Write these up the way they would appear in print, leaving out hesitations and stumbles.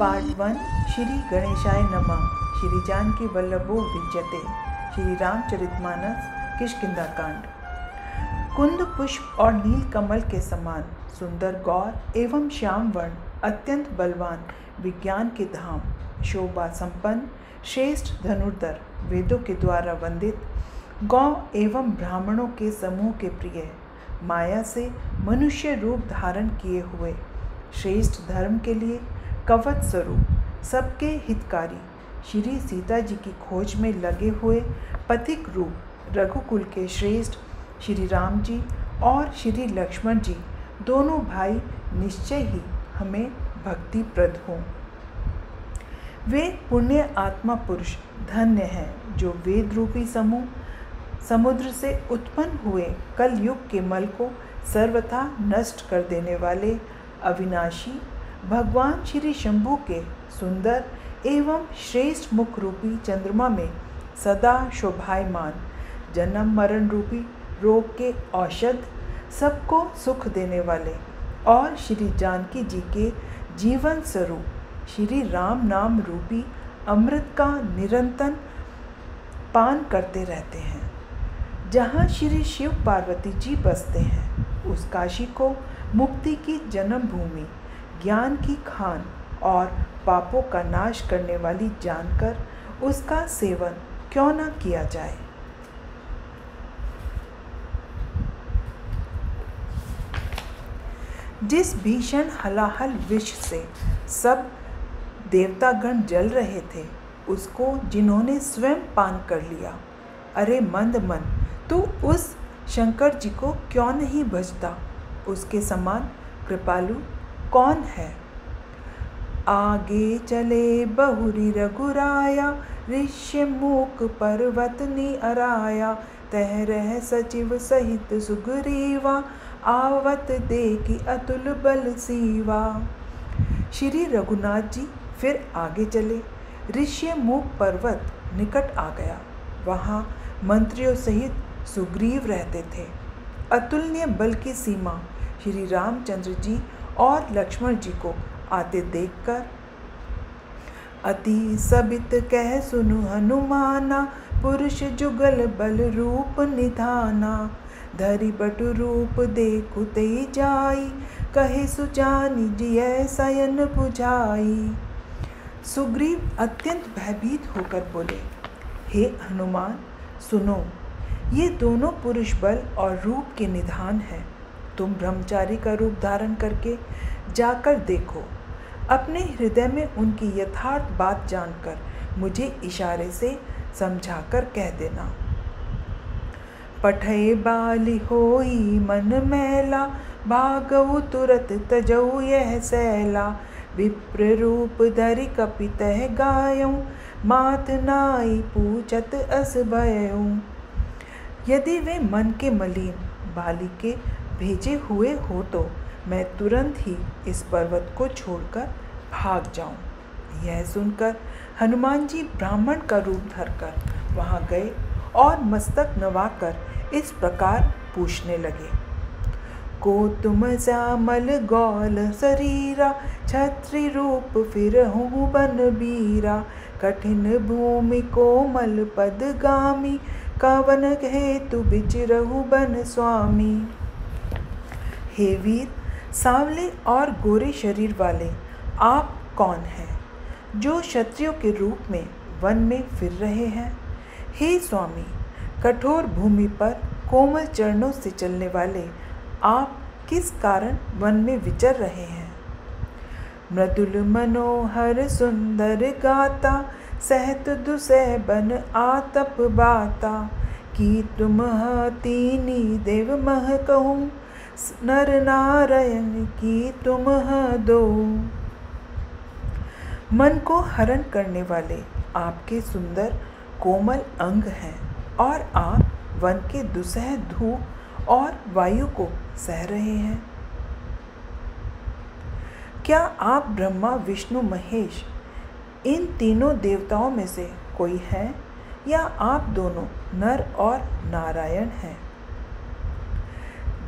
Part 1 Shri गणेशाय नमः। श्री जानकी वल्लभो विजयते। श्री रामचरितमानस किष्किंधाकांड। कुंद पुष्प और नील कमल के समान सुंदर गौर एवं श्याम वर्ण, अत्यंत बलवान, विज्ञान के धाम, शोभा संपन्न, श्रेष्ठ धनुर्धर, वेदों के द्वारा वंदित, गौ एवं ब्राह्मणों के समूह के प्रिय, माया से मनुष्य रूप धारण किए हुए, श्रेष्ठ धर्म के लिए कवच स्वरूप, सबके हितकारी, श्री सीता जी की खोज में लगे हुए पथिक रूप, रघुकुल के श्रेष्ठ श्री राम जी और श्री लक्ष्मण जी दोनों भाई निश्चय ही हमें भक्तिप्रद हों। वे पुण्य आत्मा पुरुष धन्य हैं जो वेद रूपी समुद्र से उत्पन्न हुए कलयुग के मल को सर्वथा नष्ट कर देने वाले अविनाशी भगवान श्री शंभु के सुंदर एवं श्रेष्ठ मुख रूपी चंद्रमा में सदा शोभायमान, जन्म मरण रूपी रोग के औषध, सबको सुख देने वाले और श्री जानकी जी के जीवन स्वरूप श्री राम नाम रूपी अमृत का निरंतर पान करते रहते हैं। जहाँ श्री शिव पार्वती जी बसते हैं, उस काशी को मुक्ति की जन्म भूमि, ज्ञान की खान और पापों का नाश करने वाली जानकर उसका सेवन क्यों न किया जाए। जिस भीषण हलाहल विष से सब देवतागण जल रहे थे, उसको जिन्होंने स्वयं पान कर लिया, अरे मंद मन, तू उस शंकर जी को क्यों नहीं भजता? उसके समान कृपालु कौन है? आगे चले बहुरी रघुराया, ऋष्य मूक पर्वत निअराया, तह रह सचिव सहित सुग्रीवा, आवत देखी अतुल बल सीवा। श्री रघुनाथ जी फिर आगे चले। ऋष्य मूक पर्वत निकट आ गया। वहाँ मंत्रियों सहित सुग्रीव रहते थे। अतुलनीय बल की सीमा श्री रामचंद्र जी और लक्ष्मण जी को आते देखकर, अति सबित कह सुनु हनुमाना, पुरुष जुगल बल रूप निधाना, धरि बटु रूप देखु ते जाई, कहे सुजानी जिय सयन बुझाई। सुग्रीव अत्यंत भयभीत होकर बोले, हे हनुमान, सुनो, ये दोनों पुरुष बल और रूप के निधान हैं। तुम ब्रह्मचारी का रूप धारण करके जाकर देखो। अपने हृदय में उनकी यथार्थ बात जानकर मुझे इशारे से समझाकर कह देना। पठय बाली होई मन मैला, भागऊ तुरत तजऊ यह सैला, विप्र रूप धरि कपितः गायऊ, मात नाई पूछत अस भयऊ। यदि वे मन के मलिन बाली के भेजे हुए हो तो मैं तुरंत ही इस पर्वत को छोड़कर भाग जाऊं। यह सुनकर हनुमान जी ब्राह्मण का रूप धरकर वहां गए और मस्तक नवाकर इस प्रकार पूछने लगे। को तुम श्यामल गौल शरीरा, छत्री रूप फिरहु बन बीरा, कठिन भूमि कोमल पद गामी, कवन हेतु बिचरहु बन स्वामी। हे वीर, सांवले और गोरे शरीर वाले आप कौन हैं, जो क्षत्रियों के रूप में वन में फिर रहे हैं? हे स्वामी, कठोर भूमि पर कोमल चरणों से चलने वाले आप किस कारण वन में विचर रहे हैं? मृदुल मनोहर सुंदर गाता, सहत दुसह बन आतप बाता, कि तुम तीनी देव मह कहूँ, नर नारायण की तुम दो। मन को हरण करने वाले आपके सुंदर कोमल अंग हैं और आप वन के दुसह धूप और वायु को सह रहे हैं। क्या आप ब्रह्मा विष्णु महेश इन तीनों देवताओं में से कोई है, या आप दोनों नर और नारायण हैं?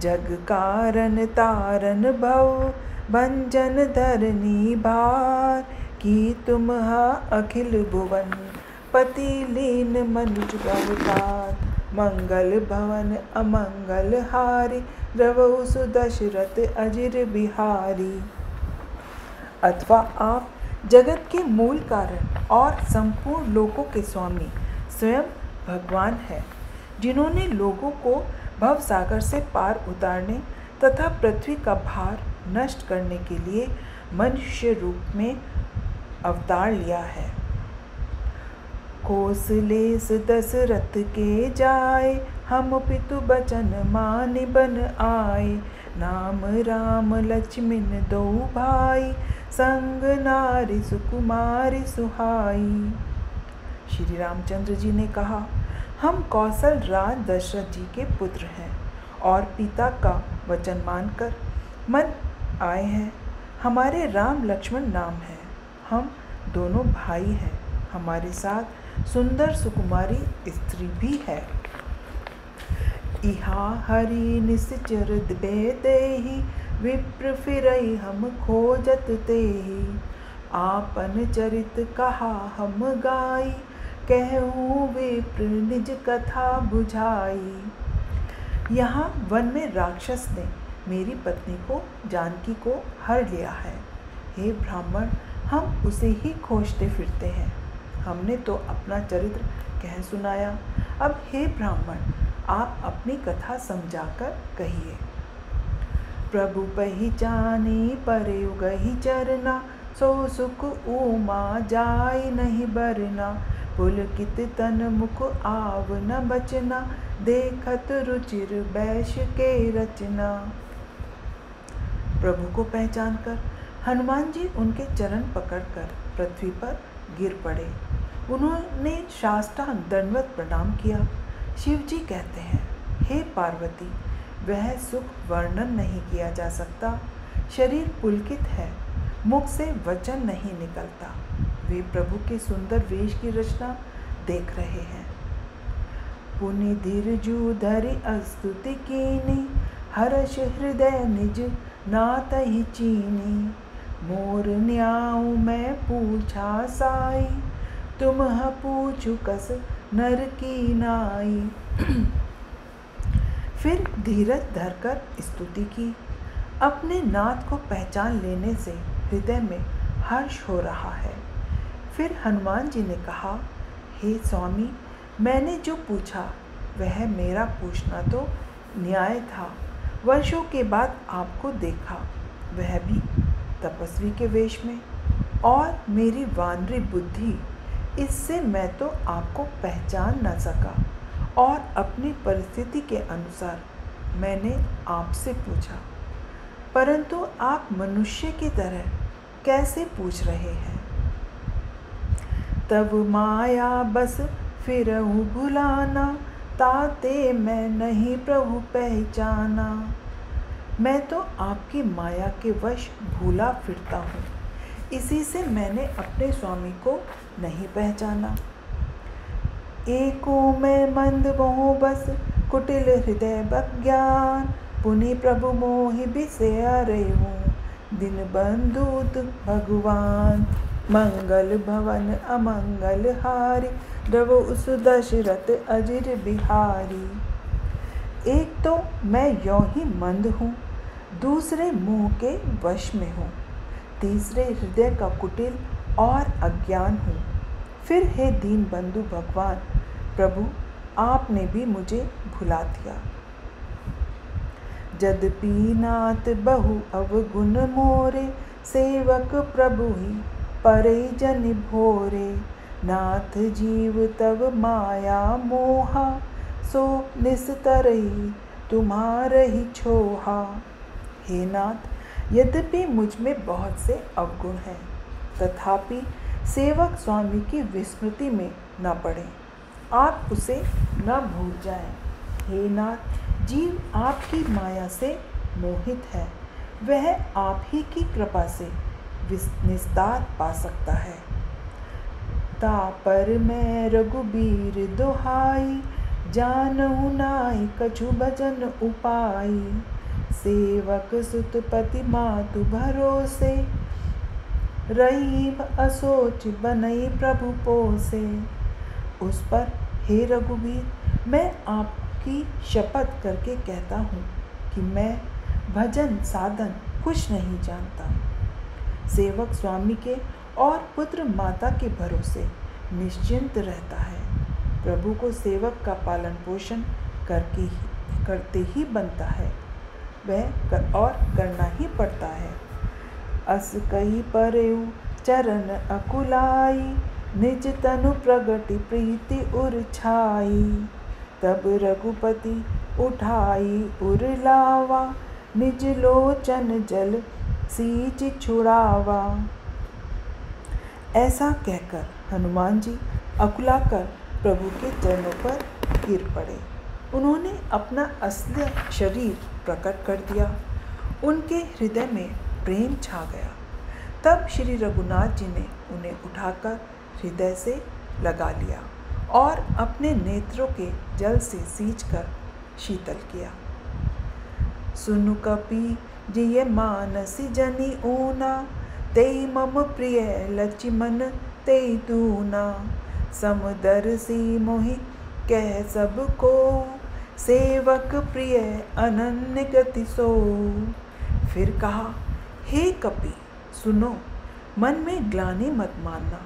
जग कारण तारन भव, भंजन धरनी भार, कि तुम हा अखिल भुवन पति लीन मनुज अवतार, मंगल भवन अमंगल हारी रवहु सुदशरथ अजिर बिहारी। अथवा आप जगत के मूल कारण और संपूर्ण लोकों के स्वामी स्वयं भगवान है, जिन्होंने लोगों को भव सागर से पार उतारने तथा पृथ्वी का भार नष्ट करने के लिए मनुष्य रूप में अवतार लिया है। कौसलेस दशरथ के जाए, हम पितु बचन मानि बन आए। नाम राम लक्ष्मण दो भाई, संग नारी सुकुमारी सुहाई। श्री रामचंद्र जी ने कहा, हम कौशल राज दशरथ जी के पुत्र हैं और पिता का वचन मानकर मन आए हैं। हमारे राम लक्ष्मण नाम है, हम दोनों भाई हैं। हमारे साथ सुंदर सुकुमारी स्त्री भी है। इहा हरि निश्चर देहि, विप्र फिरई हम खोजत तेहि। आपन चरित कहा हम गाई, कहूँ विप्र निज कथा बुझाई। यहाँ वन में राक्षस ने मेरी पत्नी को जानकी को हर लिया है। हे ब्राह्मण, हम उसे ही खोजते फिरते हैं। हमने तो अपना चरित्र कह सुनाया, अब हे ब्राह्मण, आप अपनी कथा समझाकर कहिए। प्रभु पहिचानी परे गही चरना, सो सुख उमा जाय नहीं बरना। पुलकित तन मुख आव न बचना, देखत रुचिर बैश के रचना। प्रभु को पहचान कर हनुमान जी उनके चरण पकड़कर पृथ्वी पर गिर पड़े। उन्होंने साष्टांग दंडवत प्रणाम किया। शिव जी कहते हैं, हे पार्वती, वह सुख वर्णन नहीं किया जा सकता। शरीर पुलकित है, मुख से वचन नहीं निकलता। वे प्रभु के सुंदर वेश की रचना देख रहे हैं। पुनि धीरजु धरि स्तुति कीनी, हर्ष हृदय निज नात ही चीनी। मोर न्याऊ मैं पूछा साई, तुम पूछू कस नर की नाई। फिर धीरज धरकर स्तुति की। अपने नाथ को पहचान लेने से हृदय में हर्ष हो रहा है। फिर हनुमान जी ने कहा, हे स्वामी, मैंने जो पूछा वह मेरा पूछना तो न्याय था। वर्षों के बाद आपको देखा, वह भी तपस्वी के वेश में, और मेरी वानरी बुद्धि, इससे मैं तो आपको पहचान न सका और अपनी परिस्थिति के अनुसार मैंने आपसे पूछा, परंतु आप मनुष्य की तरह कैसे पूछ रहे हैं। तब माया बस फिरहु भुलाना, ताते मैं नहीं प्रभु पहचाना। मैं तो आपकी माया के वश भूला फिरता हूँ, इसी से मैंने अपने स्वामी को नहीं पहचाना। एको मैं मंद मोह बस, कुटिल हृदय बज्ञान। पुनि प्रभु मोहि बिसरे हूँ, दिन बंधुत भगवान। मंगल भवन अमंगल हारी, रवहु दशरथ अजिर बिहारी। एक तो मैं यों ही मंद हूँ, दूसरे मोह के वश में हूँ, तीसरे हृदय का कुटिल और अज्ञान हूँ। फिर हे दीन बंधु भगवान प्रभु, आपने भी मुझे भुला दिया। यद्यपि नाथ बहु अवगुण मोरे, सेवक प्रभु ही परे जन भोरे। नाथ जीव तब माया मोहा, सो निस्तरहि तुम्हारहि छोहा। हे नाथ, यद्यपि मुझ में बहुत से अवगुण हैं, तथापि सेवक स्वामी की विस्मृति में न पड़े, आप उसे न भूल जाएं। हे नाथ, जीव आपकी माया से मोहित है, वह आप ही की कृपा से निस्तार पा सकता है। तापर मैं रघुबीर दुहाई, जानहु नाहि कछु भजन उपाई। सेवक सुत पति मातु भरोसे, रहीम असोच बनई प्रभु पोसे। उस पर हे रघुवीर मैं आपकी शपथ करके कहता हूँ कि मैं भजन साधन कुछ नहीं जानता। सेवक स्वामी के और पुत्र माता के भरोसे निश्चिंत रहता है। प्रभु को सेवक का पालन पोषण करते ही बनता है, और करना ही पड़ता है। अस कही परेउ चरण अकुलाई, निज तनु प्रगति प्रीति उर छाई। तब रघुपति उठाई उर लावा, निज लोचन जल सींच छुड़ावा। ऐसा कहकर हनुमान जी अकुलाकर प्रभु के चरणों पर गिर पड़े। उन्होंने अपना असली शरीर प्रकट कर दिया। उनके हृदय में प्रेम छा गया। तब श्री रघुनाथ जी ने उन्हें उठाकर हृदय से लगा लिया और अपने नेत्रों के जल से सींचकर शीतल किया। सुनु कपि जिय मानसी जनि ऊना, तेई मम प्रिय लक्ष्मण तेई दूना। समदर्शी मोहि कह सब को, सेवक प्रिय अनन्य गति सो। फिर कहा, हे कपि सुनो, मन में ग्लानि मत मानना।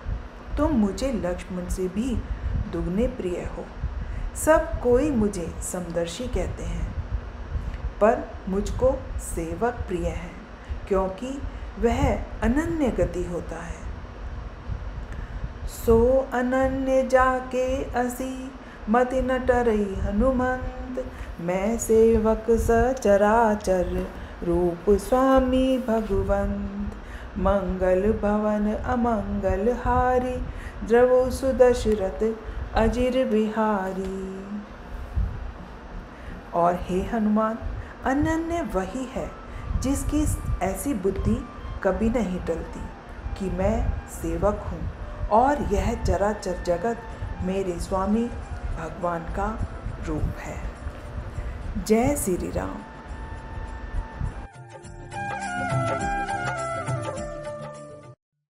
तुम मुझे लक्ष्मण से भी दुगने प्रिय हो। सब कोई मुझे समदर्शी कहते हैं, पर मुझको सेवक प्रिय है, क्योंकि वह अनन्य गति होता है। सो अनन्य जाके असी, मति न टरई हनुमंत। मैं सेवक सचराचर, रूप स्वामी भगवंत। मंगल भवन अमंगल हारी, द्रवो सुदशरथ अजिर बिहारी। और हे हनुमान, अनन्य वही है जिसकी ऐसी बुद्धि कभी नहीं टलती कि मैं सेवक हूँ और यह चराचर जगत मेरे स्वामी भगवान का रूप है। जय श्री राम।